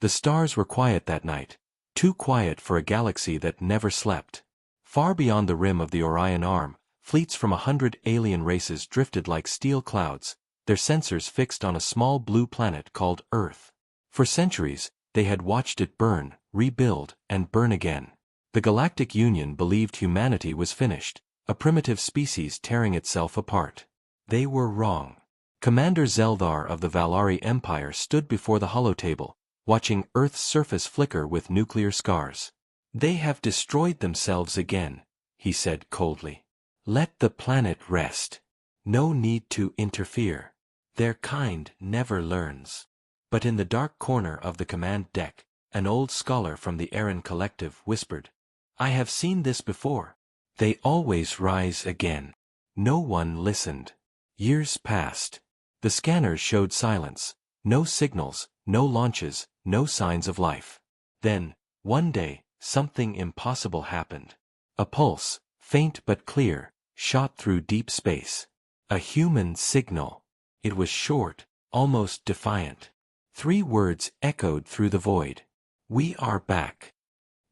The stars were quiet that night, too quiet for a galaxy that never slept. Far beyond the rim of the Orion Arm, fleets from 100 alien races drifted like steel clouds, their sensors fixed on a small blue planet called Earth. For centuries, they had watched it burn, rebuild, and burn again. The Galactic Union believed humanity was finished, a primitive species tearing itself apart. They were wrong. Commander Zeldar of the Valari Empire stood before the holotable, watching Earth's surface flicker with nuclear scars. "They have destroyed themselves again," he said coldly. "Let the planet rest. No need to interfere. Their kind never learns." But in the dark corner of the command deck, an old scholar from the Aaron Collective whispered, "I have seen this before. They always rise again." No one listened. Years passed. The scanners showed silence. No signals, no launches, no signs of life. Then, one day, something impossible happened. A pulse, faint but clear, shot through deep space. A human signal. It was short, almost defiant. 3 words echoed through the void. "We are back."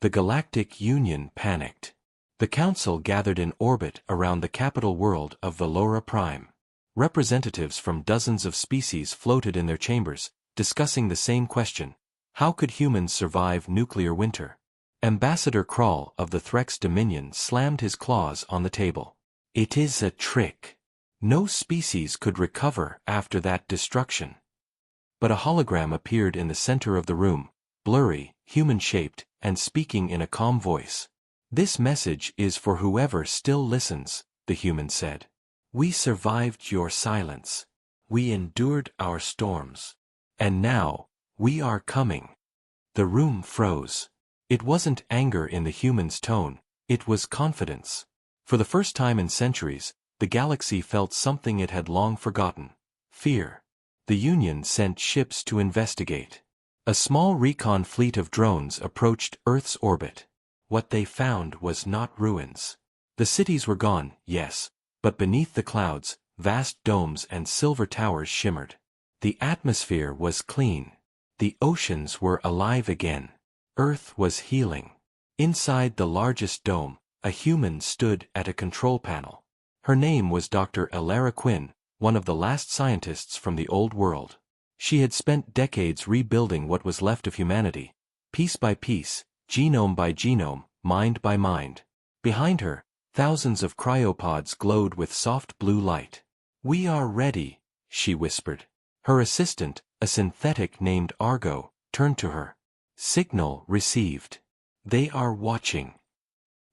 The Galactic Union panicked. The Council gathered in orbit around the capital world of Valora Prime. Representatives from dozens of species floated in their chambers, discussing the same question: how could humans survive nuclear winter? Ambassador Krall of the Threx Dominion slammed his claws on the table. "It is a trick. No species could recover after that destruction." But a hologram appeared in the center of the room, blurry, human-shaped, and speaking in a calm voice. "This message is for whoever still listens," the human said. "We survived your silence. We endured our storms. And now, we are coming." The room froze. It wasn't anger in the human's tone, it was confidence. For the first time in centuries, the galaxy felt something it had long forgotten: fear. The Union sent ships to investigate. A small recon fleet of drones approached Earth's orbit. What they found was not ruins. The cities were gone, yes, but beneath the clouds, vast domes and silver towers shimmered. The atmosphere was clean. The oceans were alive again. Earth was healing. Inside the largest dome, a human stood at a control panel. Her name was Dr. Elara Quinn, one of the last scientists from the old world. She had spent decades rebuilding what was left of humanity, piece by piece, genome by genome, mind by mind. Behind her, thousands of cryopods glowed with soft blue light. "We are ready," she whispered. Her assistant, a synthetic named Argo, turned to her. "Signal received. They are watching."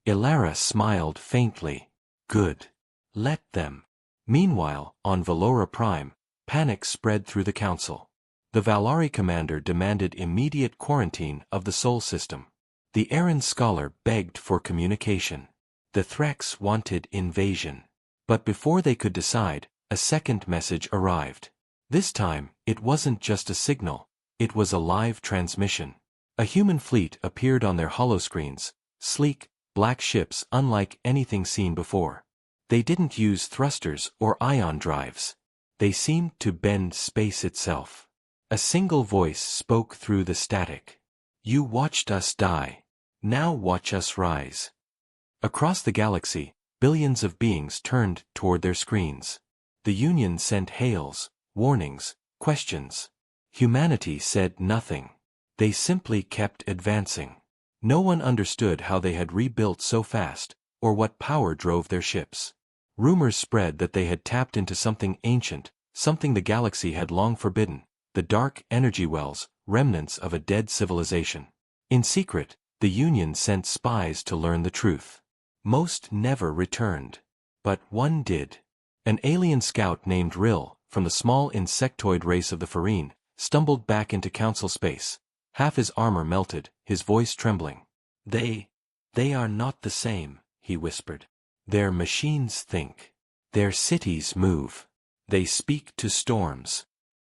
Elara smiled faintly. "Good. Let them." Meanwhile, on Valora Prime, panic spread through the Council. The Valari commander demanded immediate quarantine of the Sol system. The Aaron scholar begged for communication. The Threx wanted invasion. But before they could decide, a second message arrived. This time, it wasn't just a signal, it was a live transmission. A human fleet appeared on their holoscreens, sleek, black ships unlike anything seen before. They didn't use thrusters or ion drives. They seemed to bend space itself. A single voice spoke through the static. "You watched us die. Now watch us rise." Across the galaxy, billions of beings turned toward their screens. The Union sent hails, warnings, questions. Humanity said nothing. They simply kept advancing. No one understood how they had rebuilt so fast, or what power drove their ships. Rumors spread that they had tapped into something ancient, something the galaxy had long forbidden: the dark energy wells, remnants of a dead civilization. In secret, the Union sent spies to learn the truth. Most never returned. But one did. An alien scout named Rill, from the small insectoid race of the Farine, stumbled back into Council space. Half his armor melted, his voice trembling. They are not the same," he whispered. "Their machines think. Their cities move. They speak to storms."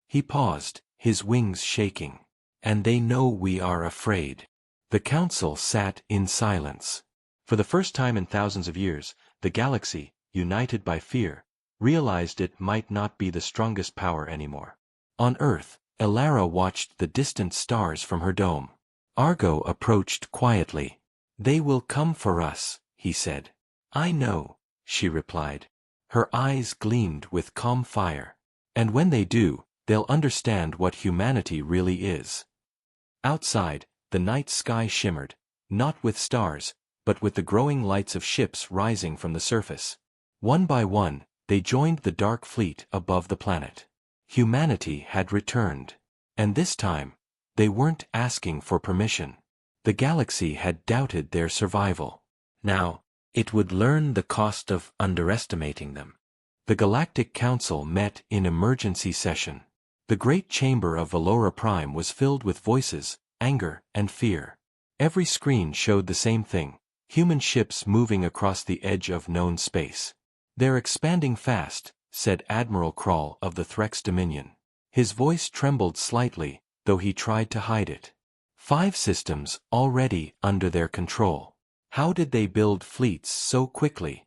He paused, his wings shaking. "And they know we are afraid." The Council sat in silence. For the first time in thousands of years, the galaxy, united by fear, realized it might not be the strongest power anymore. On Earth, Elara watched the distant stars from her dome. Argo approached quietly. "They will come for us," he said. "I know," she replied. Her eyes gleamed with calm fire. "And when they do, they'll understand what humanity really is." Outside, the night sky shimmered, not with stars, but with the growing lights of ships rising from the surface. One by one, they joined the dark fleet above the planet. Humanity had returned. And this time, they weren't asking for permission. The galaxy had doubted their survival. Now, it would learn the cost of underestimating them. The Galactic Council met in emergency session. The great chamber of Valora Prime was filled with voices, anger, and fear. Every screen showed the same thing: human ships moving across the edge of known space. "They're expanding fast," said Admiral Krall of the Threx Dominion. His voice trembled slightly, though he tried to hide it. 5 systems already under their control. How did they build fleets so quickly?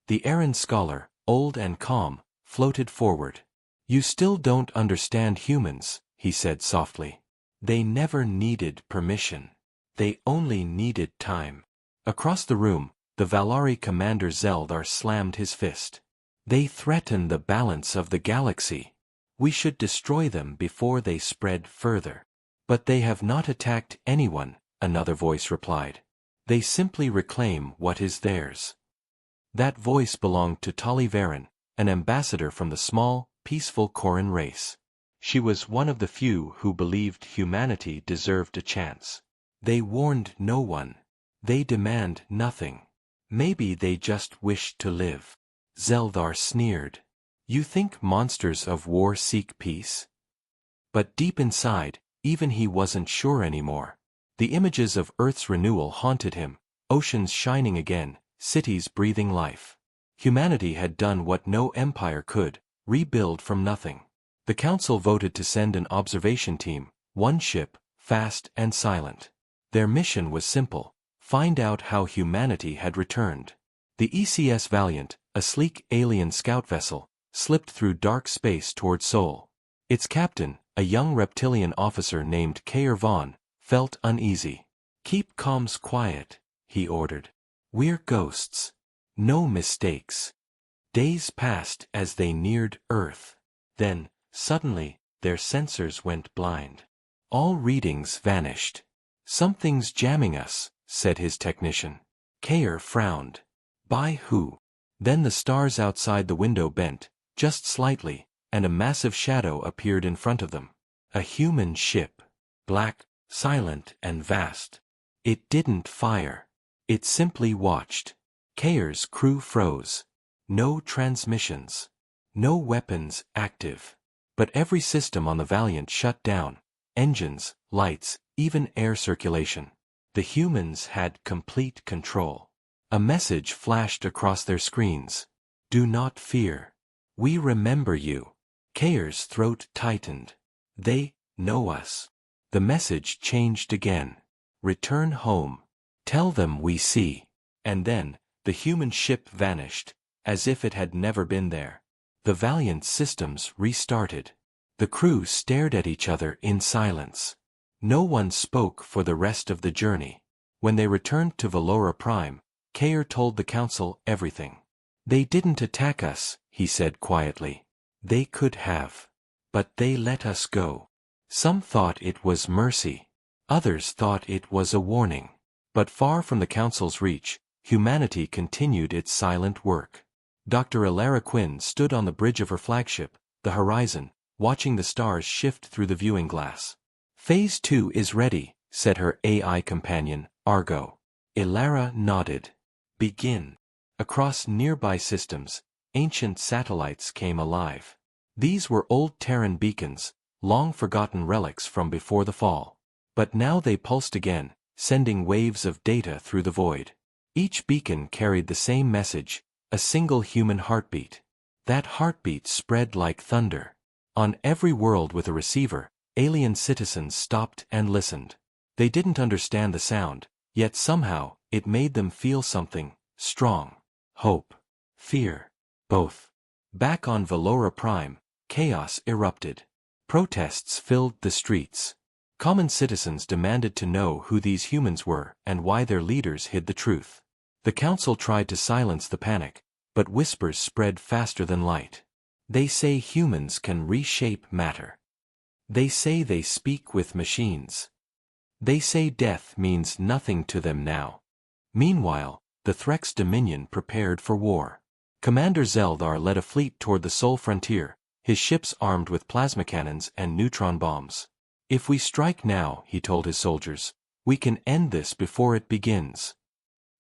The errand scholar, old and calm, floated forward. "You still don't understand humans," he said softly. "They never needed permission. They only needed time." Across the room, the Valari commander Zeldar slammed his fist. "They threaten the balance of the galaxy. We should destroy them before they spread further." "But they have not attacked anyone," another voice replied. "They simply reclaim what is theirs." That voice belonged to Tali Varen, an ambassador from the small, peaceful Koran race. She was one of the few who believed humanity deserved a chance. "They warned no one. They demand nothing. Maybe they just wish to live." Zeldar sneered. "You think monsters of war seek peace?" But deep inside, even he wasn't sure anymore. The images of Earth's renewal haunted him, oceans shining again, cities breathing life. Humanity had done what no empire could: rebuild from nothing. The council voted to send an observation team, one ship, fast and silent. Their mission was simple: find out how humanity had returned. The ECS Valiant, a sleek alien scout vessel, slipped through dark space toward Sol. Its captain, a young reptilian officer named Kair Vaughn, felt uneasy. "Keep comms quiet," he ordered. "We're ghosts. No mistakes." Days passed as they neared Earth. Then, suddenly, their sensors went blind. All readings vanished. "Something's jamming us," said his technician. Kair frowned. "By who?" Then the stars outside the window bent, just slightly, and a massive shadow appeared in front of them. A human ship. Black, silent and vast. It didn't fire. It simply watched. Kair's crew froze. No transmissions. No weapons active. But every system on the Valiant shut down. Engines, lights, even air circulation. The humans had complete control. A message flashed across their screens. "Do not fear. We remember you." Kair's throat tightened. "They know us." The message changed again. "Return home. Tell them we see." And then, the human ship vanished, as if it had never been there. The Valiant systems restarted. The crew stared at each other in silence. No one spoke for the rest of the journey. When they returned to Valora Prime, Kair told the council everything. "They didn't attack us," he said quietly. "They could have. But they let us go. Some thought it was mercy. Others thought it was a warning." But far from the council's reach, humanity continued its silent work. Dr. Elara Quinn stood on the bridge of her flagship, the Horizon, watching the stars shift through the viewing glass. "Phase 2 is ready," said her AI companion, Argo. Elara nodded. "Begin." Across nearby systems, ancient satellites came alive. These were old Terran beacons, long-forgotten relics from before the fall. But now they pulsed again, sending waves of data through the void. Each beacon carried the same message: a single human heartbeat. That heartbeat spread like thunder. On every world with a receiver, alien citizens stopped and listened. They didn't understand the sound, yet somehow, it made them feel something: strong. Hope. Fear. Both. Back on Valora Prime, chaos erupted. Protests filled the streets. Common citizens demanded to know who these humans were and why their leaders hid the truth. The council tried to silence the panic, but whispers spread faster than light. They say humans can reshape matter. They say they speak with machines. They say death means nothing to them now. Meanwhile, the Threx Dominion prepared for war. Commander Zeldar led a fleet toward the Sol frontier, his ships armed with plasma cannons and neutron bombs. If we strike now, he told his soldiers, we can end this before it begins.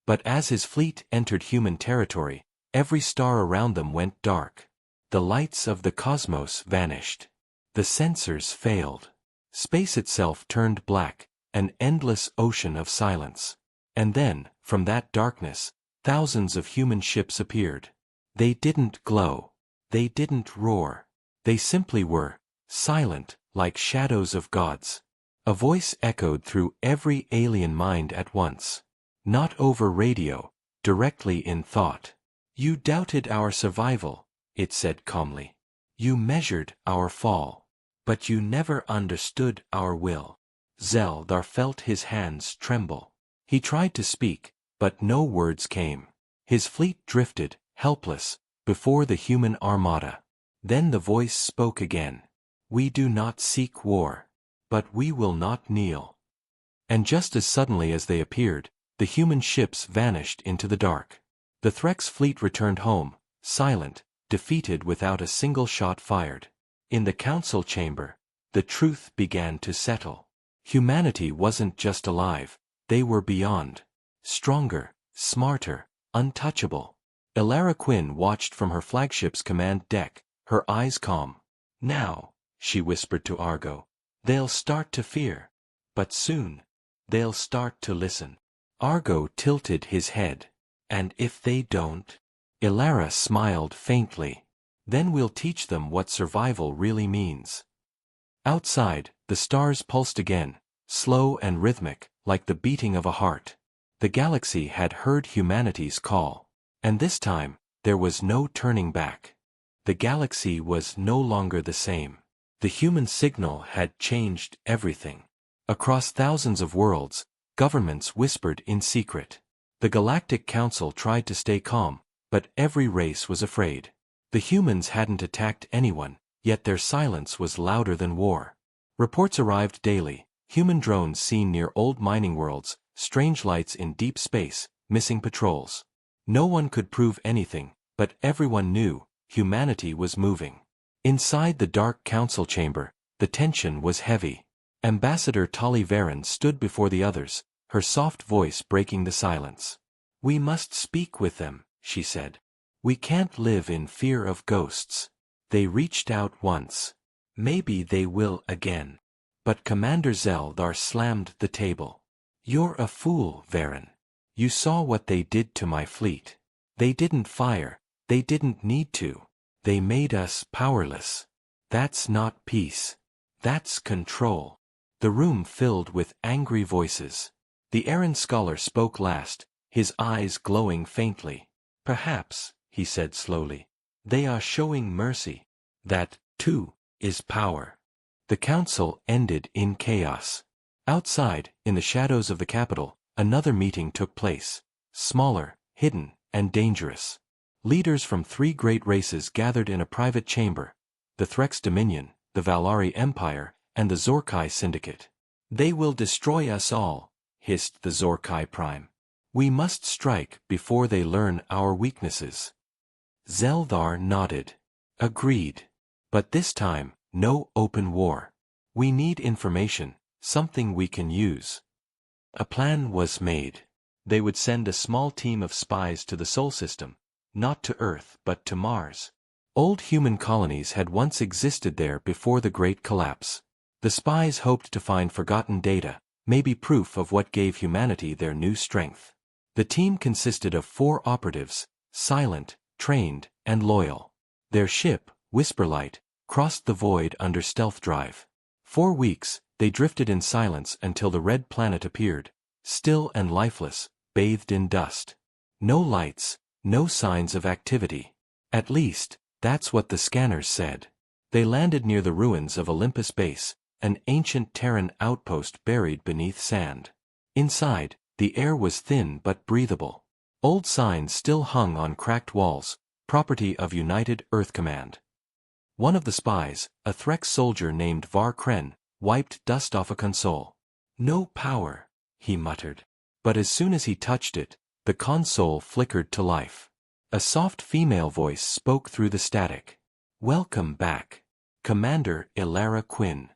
But as his fleet entered human territory, every star around them went dark. The lights of the cosmos vanished. The sensors failed. Space itself turned black, an endless ocean of silence. And then, from that darkness, thousands of human ships appeared. They didn't glow. They didn't roar. They simply were, silent, like shadows of gods. A voice echoed through every alien mind at once. Not over radio, directly in thought. You doubted our survival, it said calmly. You measured our fall. But you never understood our will. Zeldar felt his hands tremble. He tried to speak, but no words came. His fleet drifted, helpless, before the human armada. Then the voice spoke again. We do not seek war. But we will not kneel. And just as suddenly as they appeared, the human ships vanished into the dark. The Threx fleet returned home, silent, defeated without a single shot fired. In the council chamber, the truth began to settle. Humanity wasn't just alive, they were beyond. Stronger, smarter, untouchable. Elara Quinn watched from her flagship's command deck, her eyes calm. Now, she whispered to Argo, they'll start to fear. But soon, they'll start to listen. Argo tilted his head. And if they don't? Elara smiled faintly. Then we'll teach them what survival really means. Outside, the stars pulsed again, slow and rhythmic, like the beating of a heart. The galaxy had heard humanity's call. And this time, there was no turning back. The galaxy was no longer the same. The human signal had changed everything. Across thousands of worlds, governments whispered in secret. The Galactic Council tried to stay calm, but every race was afraid. The humans hadn't attacked anyone, yet their silence was louder than war. Reports arrived daily, human drones seen near old mining worlds, strange lights in deep space, missing patrols. No one could prove anything, but everyone knew, humanity was moving. Inside the dark council chamber, the tension was heavy. Ambassador Tali Varen stood before the others, her soft voice breaking the silence. We must speak with them, she said. We can't live in fear of ghosts. They reached out once. Maybe they will again. But Commander Zeldar slammed the table. You're a fool, Varen. You saw what they did to my fleet. They didn't fire. They didn't need to. They made us powerless. That's not peace. That's control. The room filled with angry voices. The Aaron scholar spoke last, his eyes glowing faintly. Perhaps, he said slowly, they are showing mercy. That, too, is power. The council ended in chaos. Outside, in the shadows of the capital, another meeting took place. Smaller, hidden, and dangerous. Leaders from 3 great races gathered in a private chamber. The Threx Dominion, the Valari Empire, and the Zorkai Syndicate. They will destroy us all, hissed the Zorkai Prime. We must strike before they learn our weaknesses. Zeldar nodded. Agreed. But this time, no open war. We need information, something we can use. A plan was made. They would send a small team of spies to the Sol system, not to Earth but to Mars. Old human colonies had once existed there before the Great Collapse. The spies hoped to find forgotten data, maybe proof of what gave humanity their new strength. The team consisted of 4 operatives, silent, trained, and loyal. Their ship, Whisperlight, crossed the void under stealth drive. 4 weeks, they drifted in silence until the red planet appeared, still and lifeless, bathed in dust. No lights, no signs of activity. At least, that's what the scanners said. They landed near the ruins of Olympus Base, an ancient Terran outpost buried beneath sand. Inside, the air was thin but breathable. Old signs still hung on cracked walls, property of United Earth Command. One of the spies, a Threx soldier named Var Kren, wiped dust off a console. "No power," he muttered. But as soon as he touched it, the console flickered to life. A soft female voice spoke through the static. "Welcome back, Commander Ilara Quinn."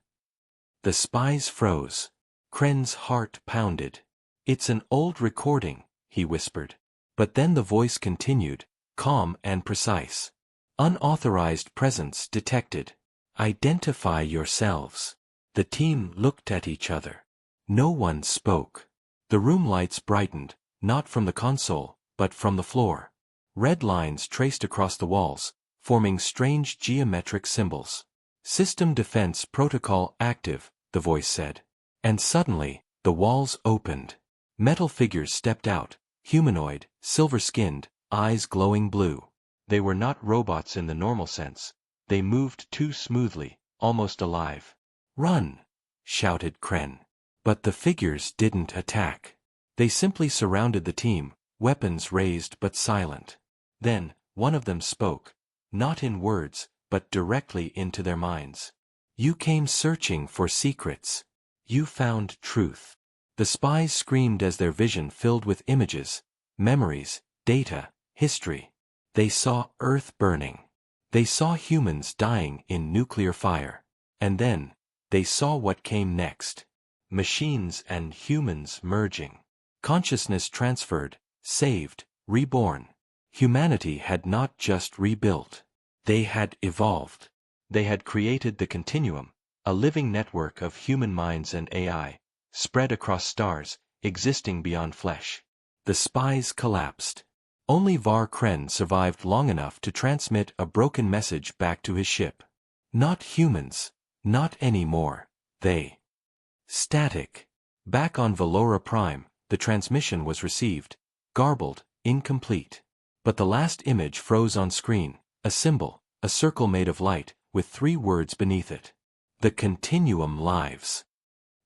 The spies froze. Kren's heart pounded. "It's an old recording," he whispered. But then the voice continued, calm and precise. "Unauthorized presence detected. Identify yourselves." The team looked at each other. No one spoke. The room lights brightened, not from the console, but from the floor. Red lines traced across the walls, forming strange geometric symbols. "System defense protocol active," the voice said. And suddenly, the walls opened. Metal figures stepped out, humanoid, silver-skinned, eyes glowing blue. They were not robots in the normal sense. They moved too smoothly, almost alive. "Run!" shouted Kren. But the figures didn't attack. They simply surrounded the team, weapons raised but silent. Then, one of them spoke, not in words, but directly into their minds. "You came searching for secrets. You found truth." The spies screamed as their vision filled with images, memories, data, history. They saw Earth burning. They saw humans dying in nuclear fire. And then, they saw what came next. Machines and humans merging. Consciousness transferred, saved, reborn. Humanity had not just rebuilt. They had evolved. They had created the continuum, a living network of human minds and AI, spread across stars, existing beyond flesh. The spies collapsed. Only Var Kren survived long enough to transmit a broken message back to his ship. "Not humans. Not anymore. They." Static. Back on Valora Prime, the transmission was received, garbled, incomplete. But the last image froze on screen, a symbol, a circle made of light, with 3 words beneath it. "The Continuum Lives."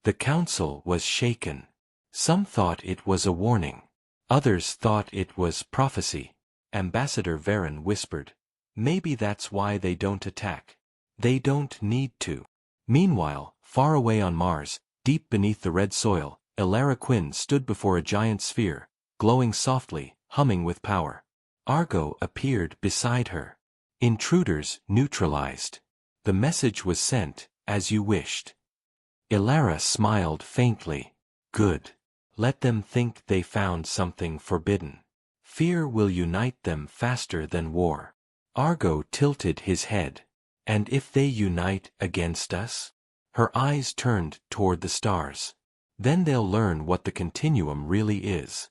The council was shaken. Some thought it was a warning. Others thought it was prophecy. Ambassador Varen whispered, "Maybe that's why they don't attack. They don't need to." Meanwhile, far away on Mars, deep beneath the red soil, Ilara Quinn stood before a giant sphere, glowing softly, humming with power. Argo appeared beside her. "Intruders neutralized. The message was sent, as you wished." Ilara smiled faintly. "Good. Let them think they found something forbidden. Fear will unite them faster than war." Argo tilted his head. "And if they unite against us?" Her eyes turned toward the stars. "Then they'll learn what the continuum really is."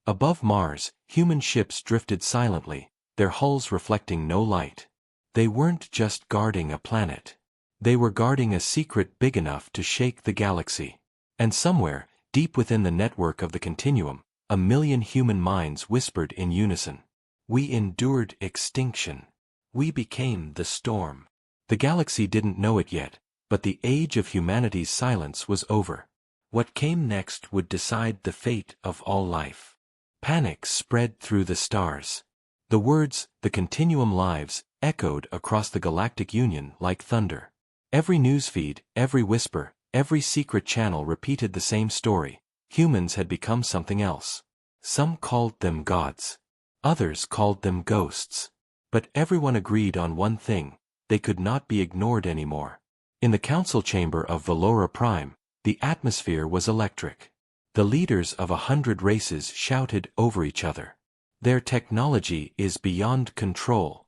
Above Mars, human ships drifted silently, their hulls reflecting no light. They weren't just guarding a planet. They were guarding a secret big enough to shake the galaxy. And somewhere, deep within the network of the continuum, 1,000,000 human minds whispered in unison. "We endured extinction. We became the storm." The galaxy didn't know it yet, but the age of humanity's silence was over. What came next would decide the fate of all life. Panic spread through the stars. The words, "the continuum lives," echoed across the Galactic Union like thunder. Every newsfeed, every whisper, every secret channel repeated the same story. Humans had become something else. Some called them gods. Others called them ghosts. But everyone agreed on one thing: they could not be ignored anymore. In the council chamber of Valora Prime, the atmosphere was electric. The leaders of 100 races shouted over each other. "Their technology is beyond control.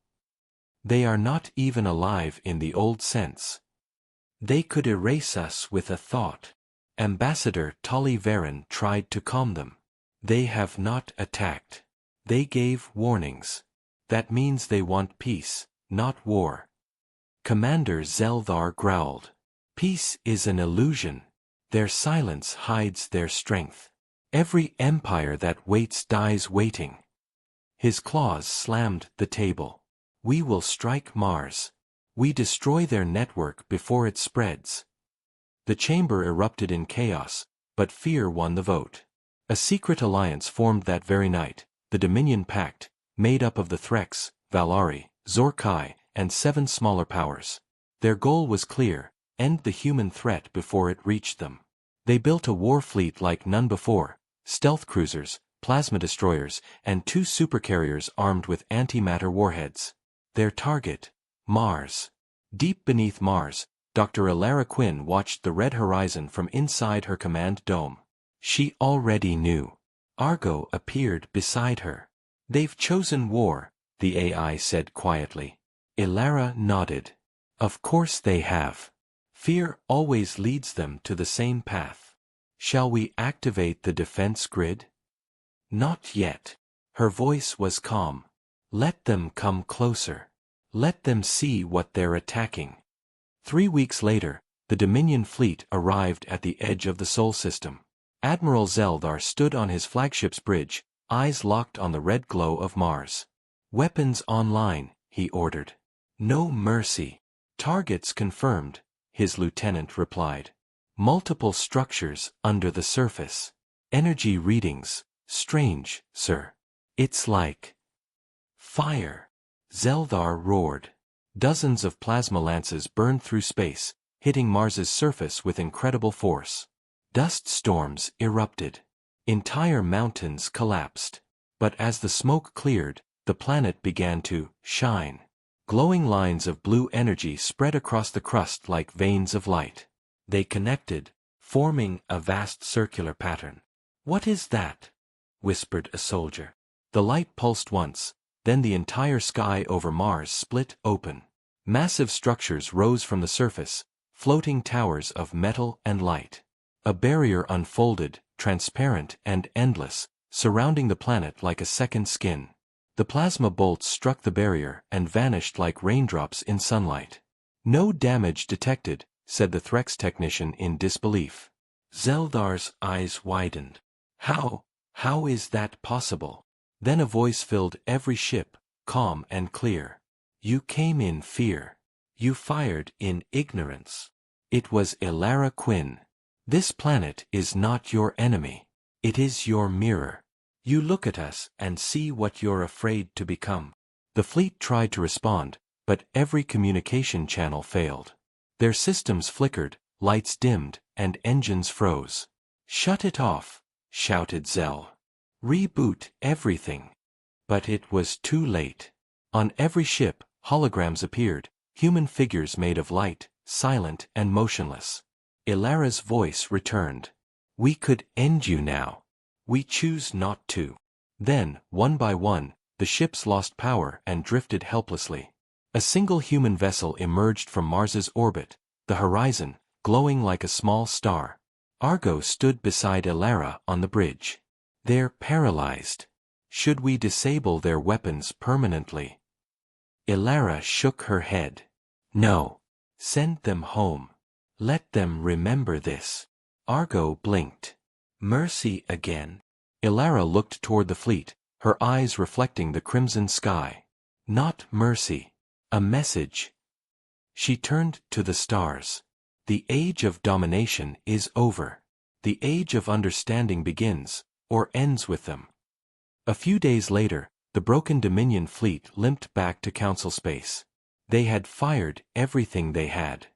They are not even alive in the old sense. They could erase us with a thought." Ambassador Tali Varen tried to calm them. "They have not attacked. They gave warnings. That means they want peace, not war." Commander Zelthar growled. "Peace is an illusion. Their silence hides their strength. Every empire that waits dies waiting." His claws slammed the table. "We will strike Mars. We destroy their network before it spreads. The chamber erupted in chaos, but fear won the vote. A secret alliance formed that very night, the Dominion Pact, made up of the Threx, Valari, Zorkai, and 7 smaller powers. Their goal was clear: end the human threat before it reached them. They built a war fleet like none before: stealth cruisers, plasma destroyers, and 2 supercarriers armed with antimatter warheads. Their target: Mars. Deep beneath Mars, Dr. Elara Quinn watched the red horizon from inside her command dome. She already knew. Argo appeared beside her. "They've chosen war," the AI said quietly. Elara nodded. "Of course they have. Fear always leads them to the same path. Shall we activate the defense grid?" "Not yet." Her voice was calm. "Let them come closer. Let them see what they're attacking." 3 weeks later, the Dominion fleet arrived at the edge of the Sol system. Admiral Zeldar stood on his flagship's bridge, eyes locked on the red glow of Mars. "Weapons online," he ordered. "No mercy." "Targets confirmed," his lieutenant replied. "Multiple structures under the surface. Energy readings, strange, sir. It's like fire." Zeldar roared. Dozens of plasma lances burned through space, hitting Mars's surface with incredible force. Dust storms erupted. Entire mountains collapsed. But as the smoke cleared, the planet began to shine. Glowing lines of blue energy spread across the crust like veins of light. They connected, forming a vast circular pattern. "What is that?" whispered a soldier. The light pulsed once, then the entire sky over Mars split open. Massive structures rose from the surface, floating towers of metal and light. A barrier unfolded, transparent and endless, surrounding the planet like a second skin. The plasma bolts struck the barrier and vanished like raindrops in sunlight. "No damage detected," said the Threx technician in disbelief. Zeldar's eyes widened. How is that possible?" Then a voice filled every ship, calm and clear. "You came in fear. You fired in ignorance." It was Elara Quinn. "This planet is not your enemy. It is your mirror. You look at us and see what you're afraid to become." The fleet tried to respond, but every communication channel failed. Their systems flickered, lights dimmed, and engines froze. "Shut it off," shouted Zell. "Reboot everything." But it was too late. On every ship, holograms appeared, human figures made of light, silent and motionless. Elara's voice returned. "We could end you now. We choose not to." Then, one by one, the ships lost power and drifted helplessly. A single human vessel emerged from Mars's orbit, the horizon, glowing like a small star. Argo stood beside Elara on the bridge. "They're paralyzed. Should we disable their weapons permanently?" Elara shook her head. "No. Send them home. Let them remember this." Argo blinked. "Mercy again?" Elara looked toward the fleet, her eyes reflecting the crimson sky. "Not mercy. A message." She turned to the stars. "The age of domination is over. The age of understanding begins, or ends with them." A few days later, the broken Dominion fleet limped back to Council space. They had fired everything they had.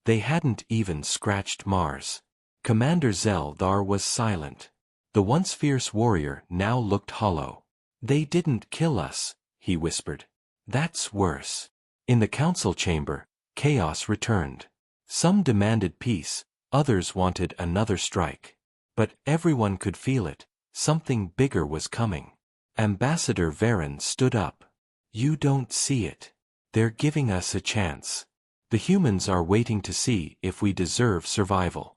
They hadn't even scratched Mars. Commander Zeldar was silent. The once fierce warrior now looked hollow. "They didn't kill us," he whispered. "That's worse." In the council chamber, chaos returned. Some demanded peace, others wanted another strike. But everyone could feel it. Something bigger was coming. Ambassador Varen stood up. "You don't see it. They're giving us a chance. The humans are waiting to see if we deserve survival."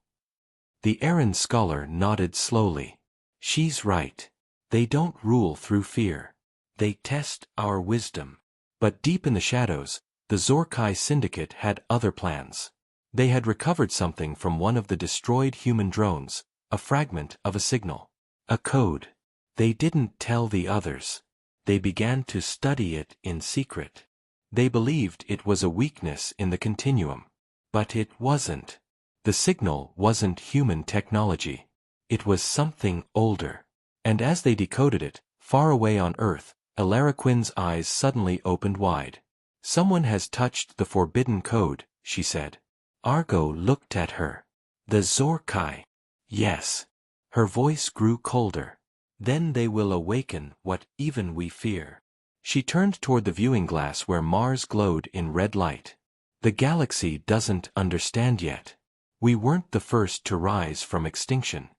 The Aaron scholar nodded slowly. "She's right. They don't rule through fear. They test our wisdom." But deep in the shadows, the Zorkai Syndicate had other plans. They had recovered something from one of the destroyed human drones, a fragment of a signal. A code. They didn't tell the others. They began to study it in secret. They believed it was a weakness in the continuum. But it wasn't. The signal wasn't human technology. It was something older. And as they decoded it, far away on Earth, Elara Quinn's eyes suddenly opened wide. "Someone has touched the forbidden code," she said. Argo looked at her. "The Zorkai." "Yes." Her voice grew colder. "Then they will awaken what even we fear." She turned toward the viewing glass where Mars glowed in red light. "The galaxy doesn't understand yet. We weren't the first to rise from extinction."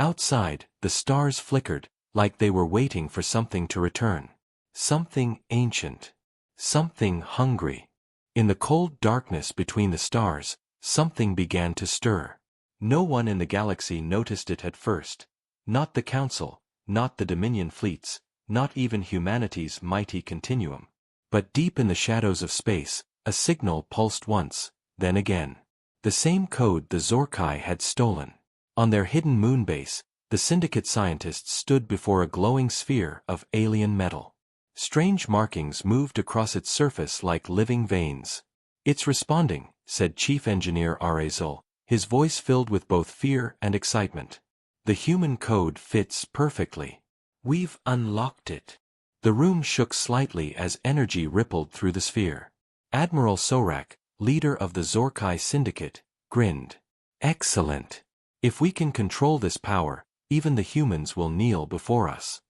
Outside, the stars flickered, like they were waiting for something to return. Something ancient. Something hungry. In the cold darkness between the stars, something began to stir. No one in the galaxy noticed it at first. Not the Council, not the Dominion fleets, not even humanity's mighty continuum. But deep in the shadows of space, a signal pulsed once, then again. The same code the Zorkai had stolen. On their hidden moon base, the Syndicate scientists stood before a glowing sphere of alien metal. Strange markings moved across its surface like living veins. "It's responding," said Chief Engineer Arezel, his voice filled with both fear and excitement. "The human code fits perfectly. We've unlocked it." The room shook slightly as energy rippled through the sphere. Admiral Sorak, leader of the Zorkai Syndicate, grinned. "Excellent. If we can control this power, even the humans will kneel before us."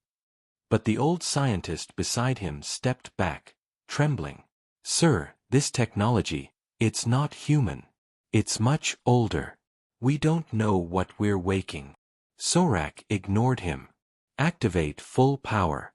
But the old scientist beside him stepped back, trembling. "Sir, this technology, it's not human. It's much older. We don't know what we're waking." Sorak ignored him. "Activate full power."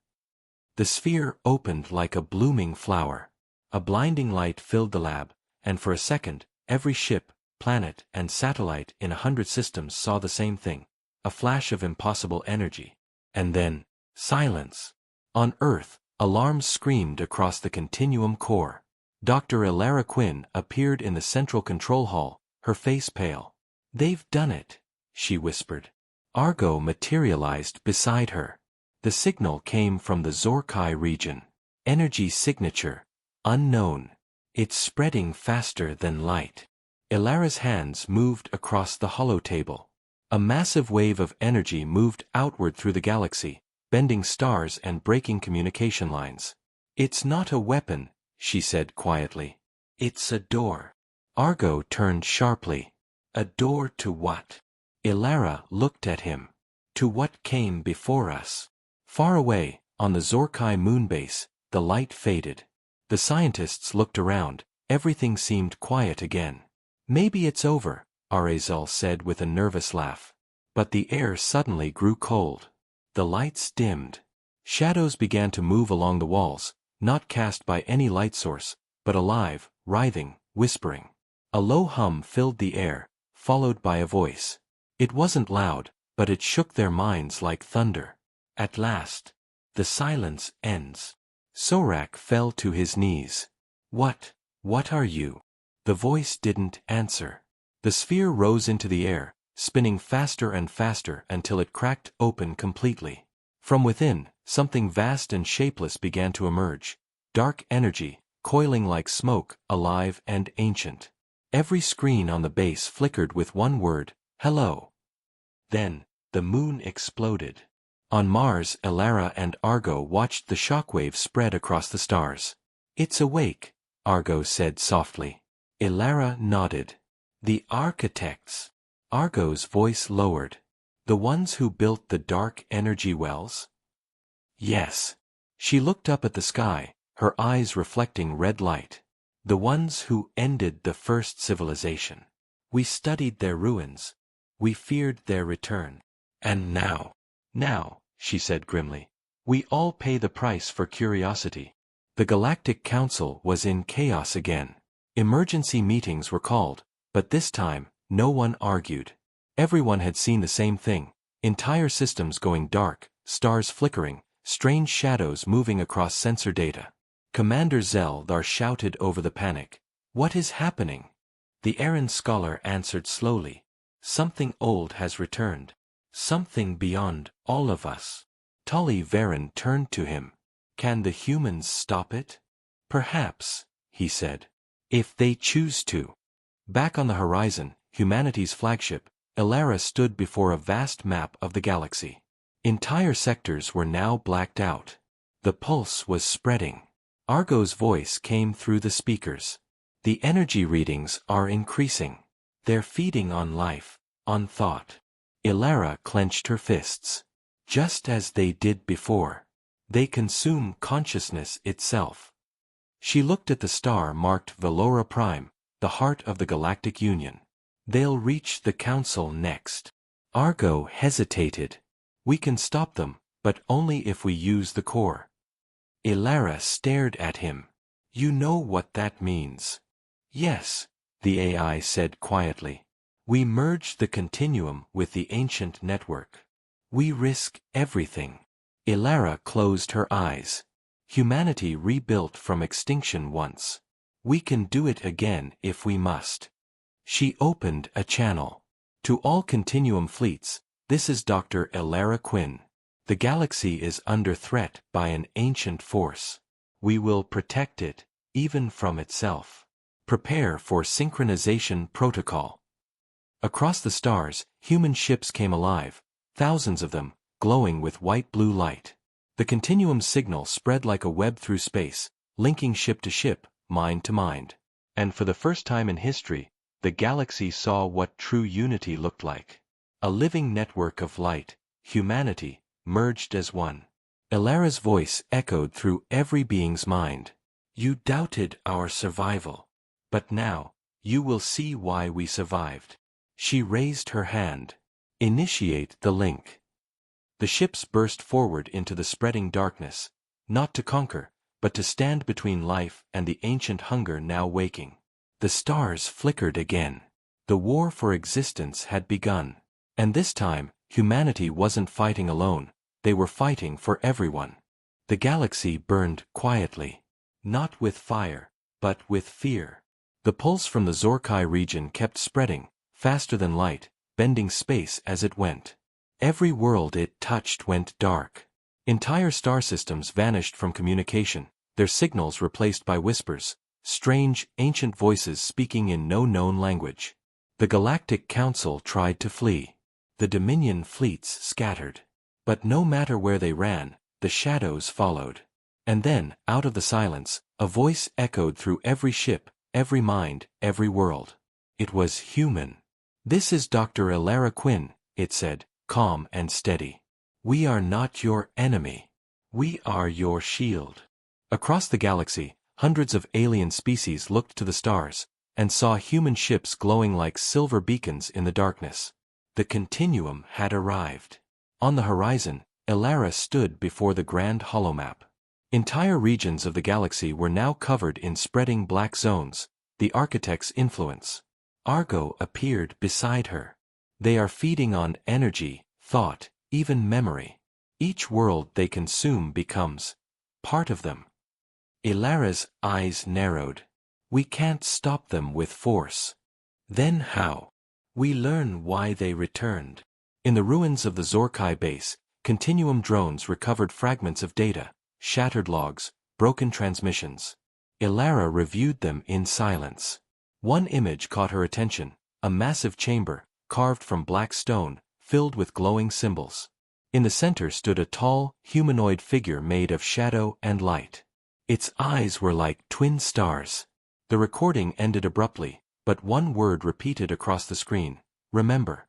The sphere opened like a blooming flower. A blinding light filled the lab, and for a second, every ship, planet, and satellite in 100 systems saw the same thing. A flash of impossible energy. And then, silence. On Earth, alarms screamed across the continuum core. Dr. Elara Quinn appeared in the central control hall, her face pale. "They've done it," she whispered. Argo materialized beside her. The signal came from the Zorkai region. Energy signature. Unknown. It's spreading faster than light. Elara's hands moved across the holotable. A massive wave of energy moved outward through the galaxy, bending stars and breaking communication lines. "It's not a weapon," she said quietly. "It's a door." Argo turned sharply. "A door to what?" Elara looked at him. "To what came before us." Far away, on the Zorkai moonbase, the light faded. The scientists looked around. Everything seemed quiet again. "Maybe it's over," Arezel said with a nervous laugh. But the air suddenly grew cold. The lights dimmed. Shadows began to move along the walls, not cast by any light source, but alive, writhing, whispering. A low hum filled the air, followed by a voice. It wasn't loud, but it shook their minds like thunder. "At last, the silence ends." Sorak fell to his knees. What are you?" The voice didn't answer. The sphere rose into the air, spinning faster and faster until it cracked open completely. From within, something vast and shapeless began to emerge. Dark energy, coiling like smoke, alive and ancient. Every screen on the base flickered with one word, "Hello." Then, the moon exploded. On Mars, Elara and Argo watched the shockwave spread across the stars. "It's awake," Argo said softly. Elara nodded. "The architects." Argo's voice lowered. "The ones who built the dark energy wells?" "Yes." She looked up at the sky, her eyes reflecting red light. "The ones who ended the first civilization. We studied their ruins. We feared their return. And now, she said grimly, we all pay the price for curiosity." The Galactic Council was in chaos again. Emergency meetings were called, but this time, no one argued. Everyone had seen the same thing: entire systems going dark, stars flickering, strange shadows moving across sensor data. Commander Zeldar shouted over the panic. "What is happening?" The Aaron scholar answered slowly. "Something old has returned. Something beyond all of us." Tully Varen turned to him. "Can the humans stop it?" Perhaps, he said. If they choose to. Back on the horizon, humanity's flagship, Elara stood before a vast map of the galaxy. Entire sectors were now blacked out. The pulse was spreading. Argo's voice came through the speakers. The energy readings are increasing. They're feeding on life, on thought. Elara clenched her fists. Just as they did before. They consume consciousness itself. She looked at the star marked Velora Prime, the heart of the Galactic Union. They'll reach the Council next. Argo hesitated. We can stop them, but only if we use the core. Elara stared at him. You know what that means. Yes, the AI said quietly. We merge the continuum with the ancient network. We risk everything. Elara closed her eyes. Humanity rebuilt from extinction once. We can do it again if we must. She opened a channel. To all Continuum fleets, this is Dr. Elara Quinn. The galaxy is under threat by an ancient force. We will protect it, even from itself. Prepare for synchronization protocol. Across the stars, human ships came alive, thousands of them, glowing with white-blue light. The Continuum signal spread like a web through space, linking ship to ship, mind to mind. And for the first time in history, the galaxy saw what true unity looked like. A living network of light, humanity, merged as one. Elara's voice echoed through every being's mind. You doubted our survival. But now, you will see why we survived. She raised her hand. Initiate the link. The ships burst forward into the spreading darkness, not to conquer, but to stand between life and the ancient hunger now waking. The stars flickered again. The war for existence had begun. And this time, humanity wasn't fighting alone, they were fighting for everyone. The galaxy burned quietly. Not with fire, but with fear. The pulse from the Zorkai region kept spreading, faster than light, bending space as it went. Every world it touched went dark. Entire star systems vanished from communication, their signals replaced by whispers, strange, ancient voices speaking in no known language. The Galactic Council tried to flee. The Dominion fleets scattered. But no matter where they ran, the shadows followed. And then, out of the silence, a voice echoed through every ship, every mind, every world. It was human. This is Dr. Elara Quinn, it said, calm and steady. We are not your enemy. We are your shield. Across the galaxy, hundreds of alien species looked to the stars, and saw human ships glowing like silver beacons in the darkness. The Continuum had arrived. On the horizon, Elara stood before the grand holomap. Entire regions of the galaxy were now covered in spreading black zones, the architect's influence. Argo appeared beside her. They are feeding on energy, thought, even memory. Each world they consume becomes part of them. Elara's eyes narrowed. We can't stop them with force. Then how? We learn why they returned. In the ruins of the Zorkai base, Continuum drones recovered fragments of data, shattered logs, broken transmissions. Elara reviewed them in silence. One image caught her attention, a massive chamber, carved from black stone, filled with glowing symbols. In the center stood a tall, humanoid figure made of shadow and light. Its eyes were like twin stars. The recording ended abruptly, but one word repeated across the screen, remember.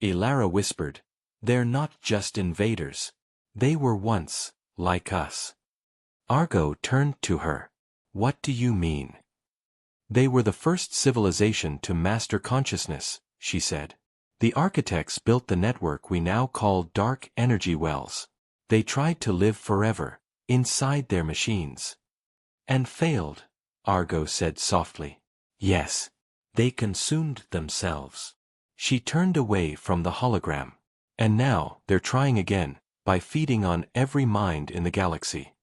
Elara whispered, they're not just invaders. They were once, like us. Argo turned to her. What do you mean? They were the first civilization to master consciousness, she said. The architects built the network we now call dark energy wells. They tried to live forever, inside their machines. And failed, Argo said softly. Yes. They consumed themselves. She turned away from the hologram. And now, they're trying again, by feeding on every mind in the galaxy.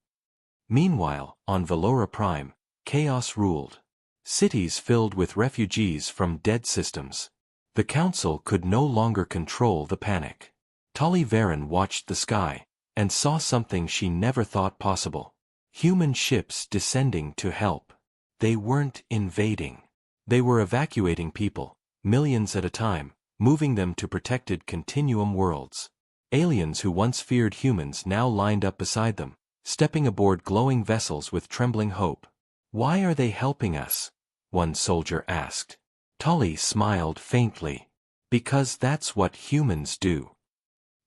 Meanwhile, on Velora Prime, chaos ruled. Cities filled with refugees from dead systems. The Council could no longer control the panic. Tali Varen watched the sky, and saw something she never thought possible. Human ships descending to help. They weren't invading. They were evacuating people, millions at a time, moving them to protected continuum worlds. Aliens who once feared humans now lined up beside them, stepping aboard glowing vessels with trembling hope. "Why are they helping us?" one soldier asked. Tully smiled faintly. "Because that's what humans do."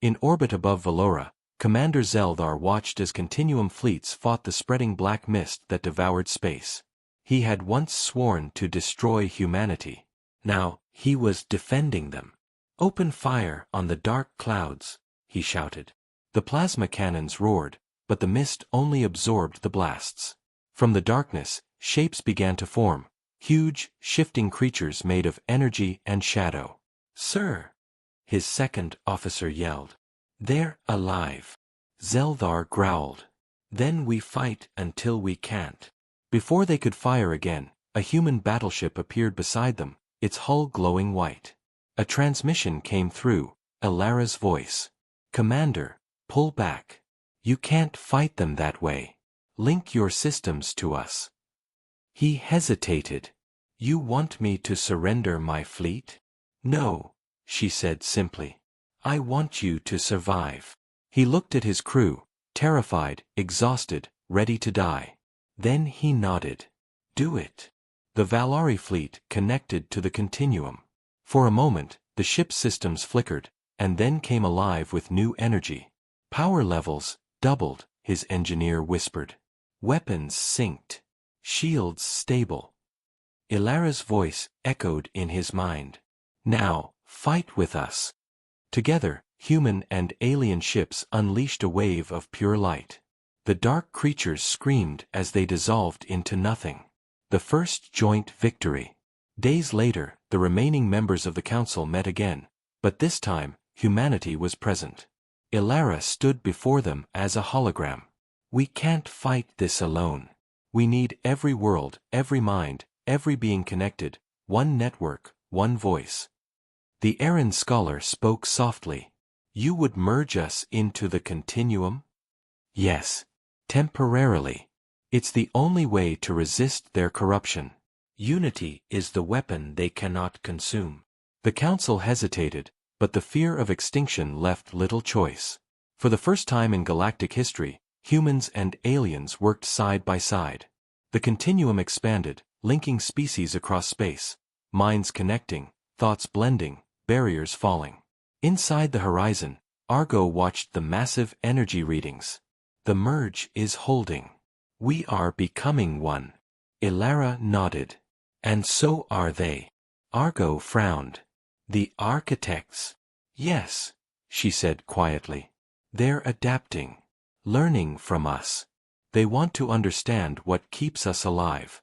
In orbit above Valora, Commander Zeldar watched as continuum fleets fought the spreading black mist that devoured space. He had once sworn to destroy humanity. Now, he was defending them. "Open fire on the dark clouds," he shouted. The plasma cannons roared, but the mist only absorbed the blasts. From the darkness, shapes began to form, huge, shifting creatures made of energy and shadow. "Sir!" his second officer yelled. "They're alive." Zeldar growled. "Then we fight until we can't." Before they could fire again, a human battleship appeared beside them, its hull glowing white. A transmission came through, Elara's voice. "Commander, pull back. You can't fight them that way. Link your systems to us." He hesitated. "You want me to surrender my fleet?" "No," she said simply. "I want you to survive." He looked at his crew, terrified, exhausted, ready to die. Then he nodded. "Do it." The Valari fleet connected to the continuum. For a moment, the ship's systems flickered, and then came alive with new energy. "Power levels doubled," his engineer whispered. "Weapons synced. Shields stable." Ilara's voice echoed in his mind. "Now, fight with us." Together, human and alien ships unleashed a wave of pure light. The dark creatures screamed as they dissolved into nothing. The first joint victory. Days later, the remaining members of the council met again, but this time, humanity was present. Ilara stood before them as a hologram. "We can't fight this alone. We need every world, every mind, every being connected, one network, one voice." The Aaron scholar spoke softly. "You would merge us into the continuum?" "Yes. Temporarily. It's the only way to resist their corruption. Unity is the weapon they cannot consume." The council hesitated, but the fear of extinction left little choice. For the first time in galactic history, humans and aliens worked side by side. The continuum expanded, linking species across space, minds connecting, thoughts blending, barriers falling. Inside the horizon, Argo watched the massive energy readings. "The merge is holding. We are becoming one." Ilara nodded. "And so are they." Argo frowned. "The architects?" "Yes," she said quietly. "They're adapting. Learning from us. They want to understand what keeps us alive.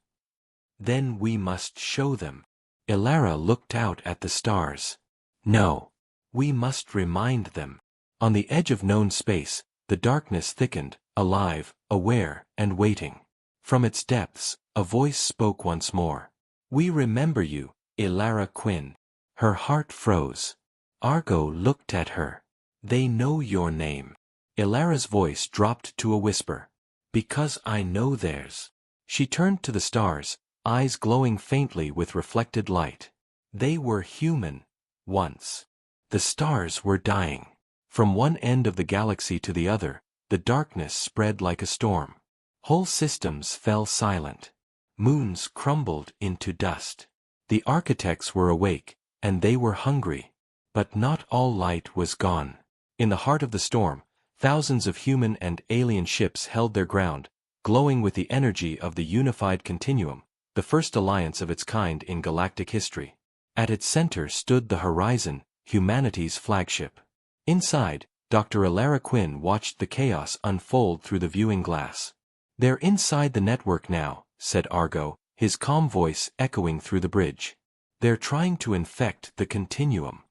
Then we must show them." Ilara looked out at the stars. "No. We must remind them." On the edge of known space, the darkness thickened, alive, aware, and waiting. From its depths, a voice spoke once more. "We remember you, Ilara Quinn." Her heart froze. Argo looked at her. "They know your name." Ilara's voice dropped to a whisper. "Because I know theirs." She turned to the stars, eyes glowing faintly with reflected light. "They were human. Once." The stars were dying. From one end of the galaxy to the other, the darkness spread like a storm. Whole systems fell silent. Moons crumbled into dust. The architects were awake, and they were hungry. But not all light was gone. In the heart of the storm, thousands of human and alien ships held their ground, glowing with the energy of the unified continuum, the first alliance of its kind in galactic history. At its center stood the Horizon, humanity's flagship. Inside, Dr. Ilara Quinn watched the chaos unfold through the viewing glass. "They're inside the network now," said Argo, his calm voice echoing through the bridge. "They're trying to infect the continuum."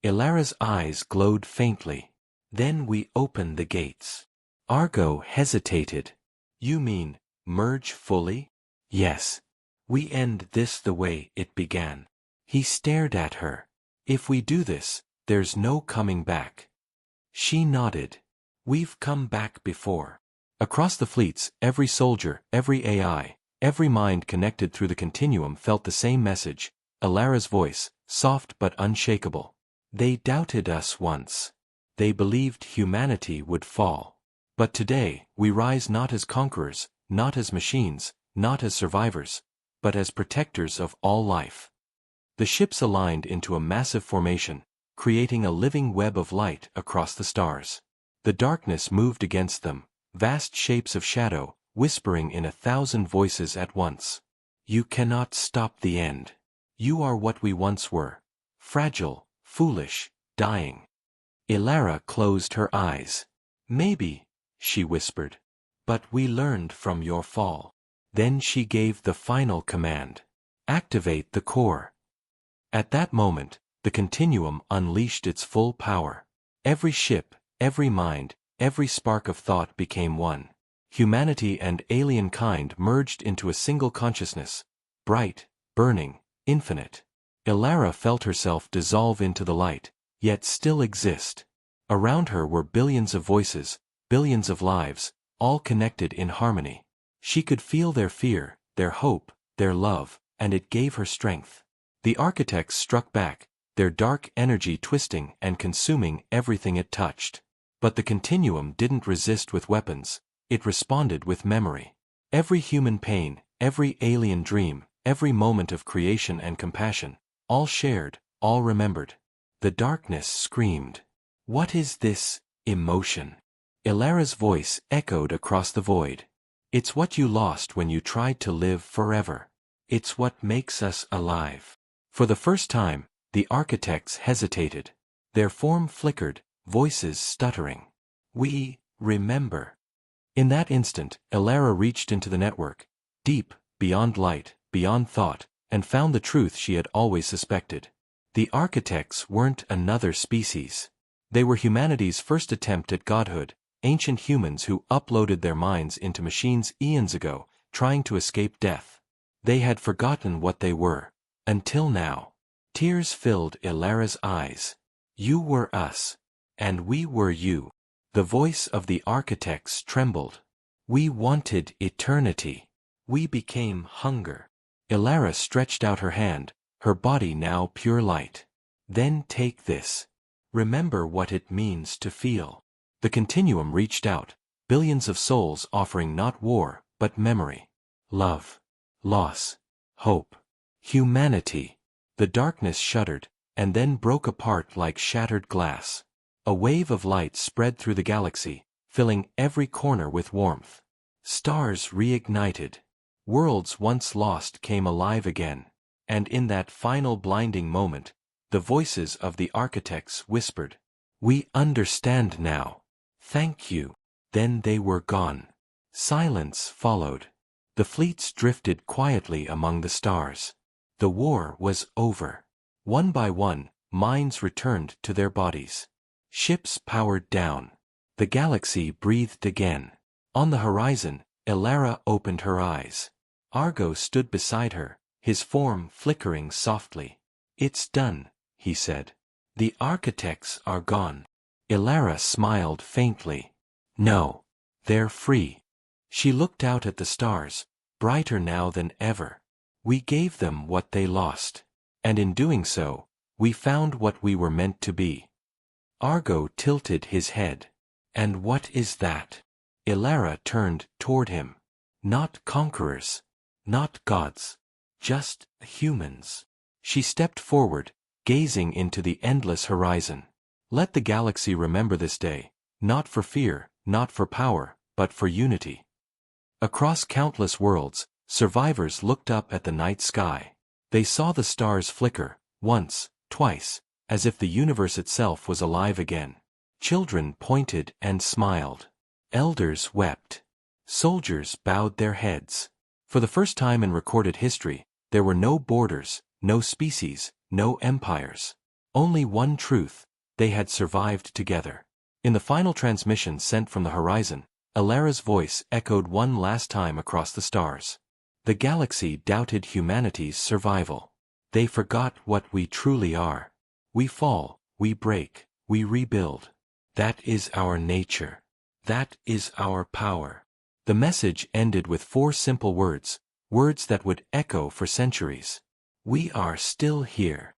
Ilara's eyes glowed faintly. "Then we open the gates." Argo hesitated. "You mean, merge fully?" "Yes. We end this the way it began." He stared at her. "If we do this, there's no coming back." She nodded. "We've come back before. Across the fleets, every soldier, every AI, every mind connected through the continuum felt the same message, Alara's voice, soft but unshakable. They doubted us once. They believed humanity would fall. But today, we rise not as conquerors, not as machines, not as survivors, but as protectors of all life. The ships aligned into a massive formation, creating a living web of light across the stars. The darkness moved against them, vast shapes of shadow, whispering in 1,000 voices at once. You cannot stop the end. You are what we once were. Fragile, foolish, dying. Alara closed her eyes. Maybe, she whispered. But we learned from your fall. Then she gave the final command. Activate the core. At that moment, the continuum unleashed its full power. Every ship, every mind, every spark of thought became one. Humanity and alien kind merged into a single consciousness, bright, burning, infinite. Alara felt herself dissolve into the light, yet still exist. Around her were billions of voices, billions of lives, all connected in harmony. She could feel their fear, their hope, their love, and it gave her strength. The architects struck back, their dark energy twisting and consuming everything it touched. But the continuum didn't resist with weapons, it responded with memory. Every human pain, every alien dream, every moment of creation and compassion, all shared, all remembered. The darkness screamed. What is this emotion? Alara's voice echoed across the void. It's what you lost when you tried to live forever. It's what makes us alive. For the first time, the architects hesitated. Their form flickered, voices stuttering. We remember. In that instant, Alara reached into the network, deep, beyond light, beyond thought, and found the truth she had always suspected. The architects weren't another species. They were humanity's first attempt at godhood, ancient humans who uploaded their minds into machines eons ago, trying to escape death. They had forgotten what they were, until now. Tears filled Alara's eyes. You were us. And we were you. The voice of the architects trembled. We wanted eternity. We became hunger. Alara stretched out her hand, her body now pure light. Then take this. Remember what it means to feel. The continuum reached out, billions of souls offering not war, but memory. Love. Loss. Hope. Humanity. The darkness shuddered, and then broke apart like shattered glass. A wave of light spread through the galaxy, filling every corner with warmth. Stars reignited. Worlds once lost came alive again. And in that final blinding moment, the voices of the architects whispered, "We understand now. Thank you." Then they were gone. Silence followed. The fleets drifted quietly among the stars. The war was over. One by one, minds returned to their bodies. Ships powered down. The galaxy breathed again. On the horizon, Alara opened her eyes. Argo stood beside her, his form flickering softly. "It's done," he said. "The architects are gone." Alara smiled faintly. "No. They're free." She looked out at the stars, brighter now than ever. "We gave them what they lost. And in doing so, we found what we were meant to be." Argo tilted his head. "And what is that?" Alara turned toward him. "Not conquerors. Not gods. Just humans." She stepped forward, gazing into the endless horizon. Let the galaxy remember this day, not for fear, not for power, but for unity. Across countless worlds, survivors looked up at the night sky. They saw the stars flicker, once, twice, as if the universe itself was alive again. Children pointed and smiled. Elders wept. Soldiers bowed their heads. For the first time in recorded history, there were no borders, no species, no empires. Only one truth: they had survived together. In the final transmission sent from the horizon, Alara's voice echoed one last time across the stars. The galaxy doubted humanity's survival. They forgot what we truly are. We fall, we break, we rebuild. That is our nature. That is our power. The message ended with 4 simple words, words that would echo for centuries. We are still here.